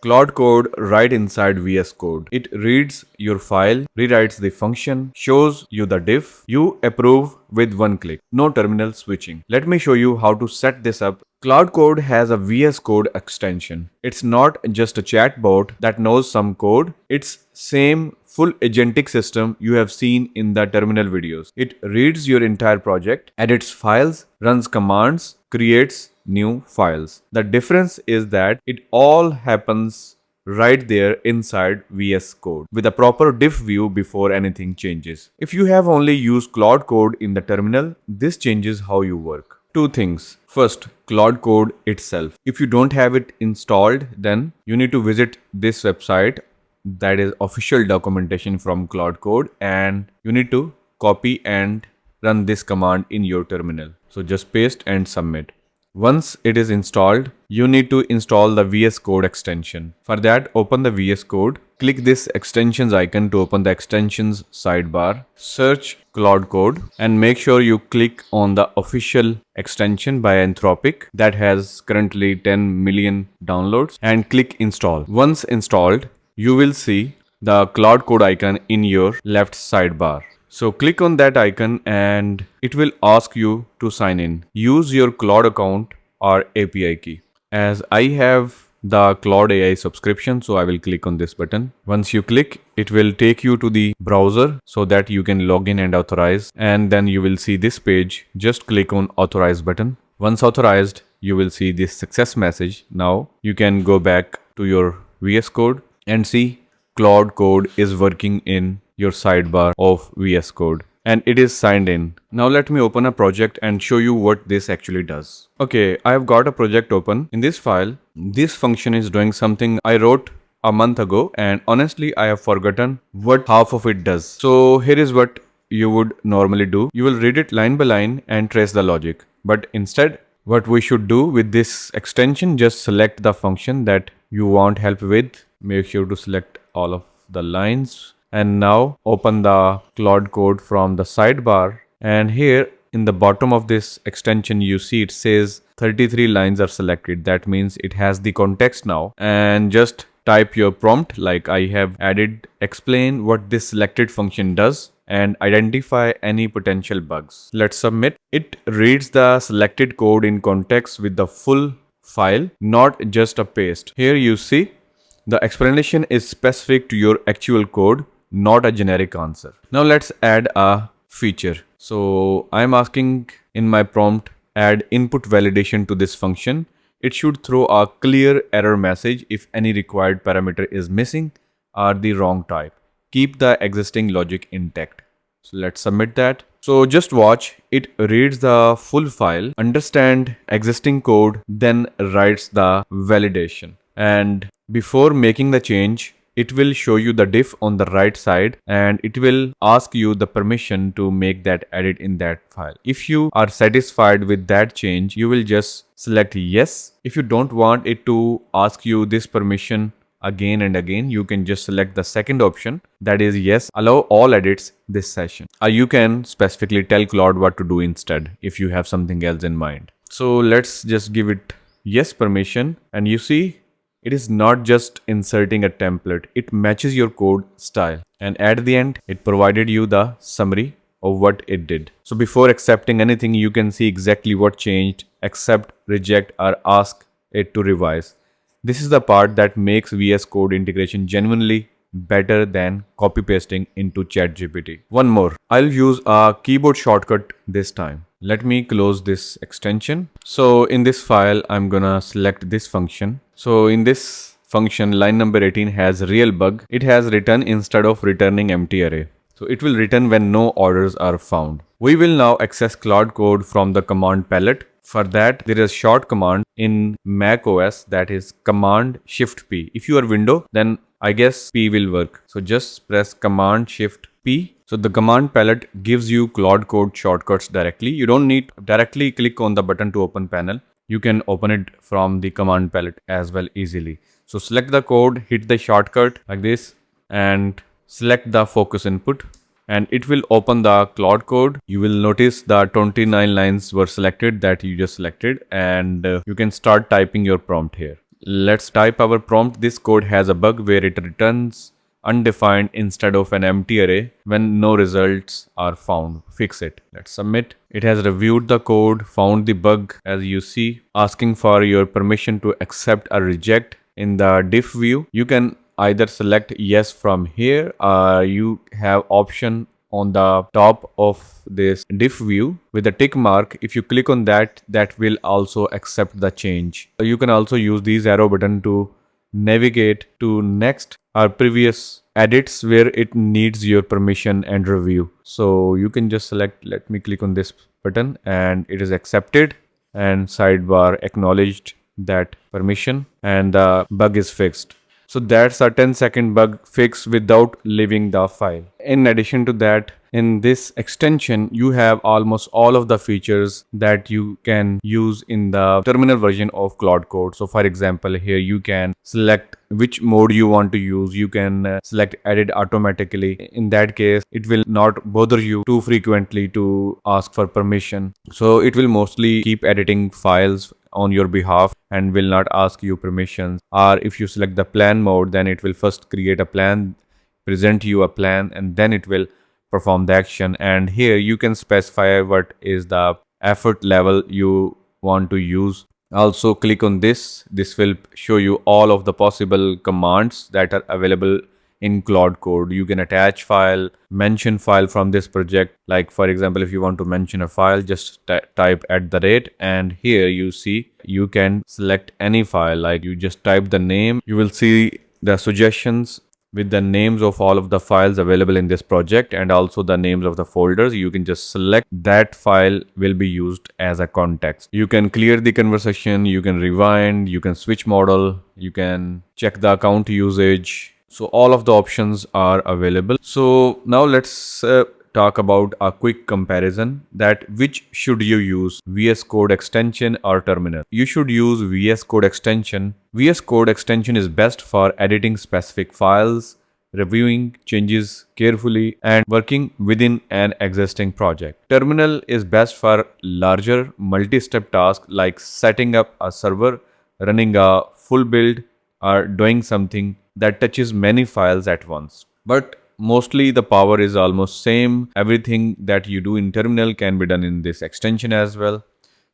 Claude Code right inside VS Code. It reads your file, rewrites the function, shows you the diff. You approve with one click. No terminal switching. Let me show you how to set this up. Claude Code has a VS Code extension. It's not just a chatbot that knows some code. It's same full agentic system you have seen in the terminal videos. It reads your entire project, edits files, runs commands, creates new files. The difference is that it all happens right there inside VS Code with a proper diff view before anything changes. If you have only used Claude Code in the terminal, this changes how you work. Two things. First, Claude Code itself. If you don't have it installed, then you need to visit this website, that is official documentation from Claude Code, and you need to copy and run this command in your terminal. So just paste and submit. Once it is installed, you need to install the VS Code extension. For that, open the VS Code, click this extensions icon to open the extensions sidebar, search Claude Code, and make sure you click on the official extension by Anthropic that has currently 10 million downloads, and click install. Once installed, you will see the Claude Code icon in your left sidebar. So click on that icon and it will ask you to sign in. Use your Claude account or API key. As I have the Claude AI subscription, so I will click on this button. Once you click, it will take you to the browser so that you can log in and authorize, and then you will see this page. Just click on authorize button. Once authorized, you will see this success message. Now you can go back to your VS Code and see Claude Code is working in your sidebar of VS Code and it is signed in. Now let me open a project and show you what this actually does. Okay, I have got a project open. In this file, this function is doing something I wrote a month ago, and honestly I have forgotten what half of it does. So here is what you would normally do. You will read it line by line and trace the logic. But instead, what we should do with this extension, just select the function that you want help with. Make sure to select all of the lines. And now open the Claude Code from the sidebar, and here in the bottom of this extension you see it says 33 lines are selected. That means it has the context now, and just type your prompt like I have added. Explain what this selected function does and identify any potential bugs. Let's submit. It reads the selected code in context with the full file, not just a paste. Here you see the explanation is specific to your actual code, not a generic answer. Now let's add a feature. So I'm asking in my prompt, add input validation to this function. It should throw a clear error message if any required parameter is missing or the wrong type. Keep the existing logic intact. So let's submit that. So just watch, it reads the full file, understand existing code, then writes the validation. And before making the change, it will show you the diff on the right side, and it will ask you the permission to make that edit in that file. If you are satisfied with that change, you will just select yes. If you don't want it to ask you this permission again and again, you can just select the second option, that is yes, allow all edits this session. Or you can specifically tell Claude what to do instead if you have something else in mind. So let's just give it yes permission, and you see it is not just inserting a template, it matches your code style. And at the end, it provided you the summary of what it did. So before accepting anything, you can see exactly what changed, accept, reject, or ask it to revise. This is the part that makes VS Code integration genuinely better than copy pasting into ChatGPT. One more, I'll use a keyboard shortcut this time. Let me close this extension. So in this file, I'm gonna select this function. So in this function, line number 18 has real bug. It has return instead of returning empty array. So it will return when no orders are found. We will now access Claude Code from the command palette. For that, there is a short command in Mac OS, that is Cmd+Shift+P. If you are Windows, then I guess P will work. So just press Cmd+Shift+P. So the command palette gives you Claude Code shortcuts directly. You don't need to directly click on the button to open panel. You can open it from the command palette as well easily. So select the code, hit the shortcut like this, and select the focus input, and it will open the Claude Code. You will notice the 29 lines were selected that you just selected, and you can start typing your prompt here. Let's type our prompt. This code has a bug where it returns undefined instead of an empty array when no results are found. Fix it. Let's submit. It has reviewed the code, found the bug as you see, asking for your permission to accept or reject. In the diff view, you can either select yes from here, or you have option on the top of this diff view with a tick mark. If you click on that, that will also accept the change. You can also use these arrow button to navigate to next or previous edits where it needs your permission and review. So you can just select, let me click on this button, and it is accepted, and sidebar acknowledged that permission, and the bug is fixed. So that's a 10-second bug fix without leaving the file. In addition to that, in this extension, you have almost all of the features that you can use in the terminal version of Claude Code. So for example, here you can select which mode you want to use. You can select edit automatically. In that case, it will not bother you too frequently to ask for permission. So it will mostly keep editing files on your behalf and will not ask you permissions. Or if you select the plan mode, then it will first create a plan, present you a plan, and then it will perform the action. And here you can specify what is the effort level you want to use. Also click on this. This will show you all of the possible commands that are available in Claude Code. You can attach file, mention file from this project. Like for example, if you want to mention a file, just type @ and here you see you can select any file. Like you just type the name, you will see the suggestions with the names of all of the files available in this project and also the names of the folders. You can just select that file will be used as a context. You can clear the conversation, you can rewind, you can switch model, you can check the account usage. So all of the options are available. So now let's talk about a quick comparison that which should you use, VS Code extension or terminal. You should use VS Code extension. VS Code extension is best for editing specific files, reviewing changes carefully, and working within an existing project. Terminal is best for larger multi-step tasks like setting up a server, running a full build, or doing something that touches many files at once. But mostly the power is almost same. Everything that you do in terminal can be done in this extension as well.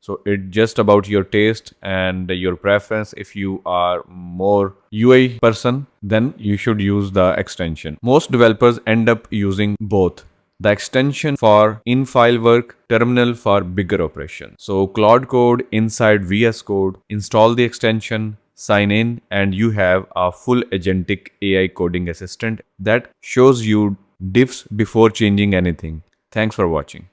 So it's just about your taste and your preference. If you are more UI person, then you should use the extension. Most developers end up using both. The extension for in-file work, terminal for bigger operations. So Claude Code inside VS Code, install the extension, sign in, and you have a full agentic AI coding assistant that shows you diffs before changing anything. Thanks for watching.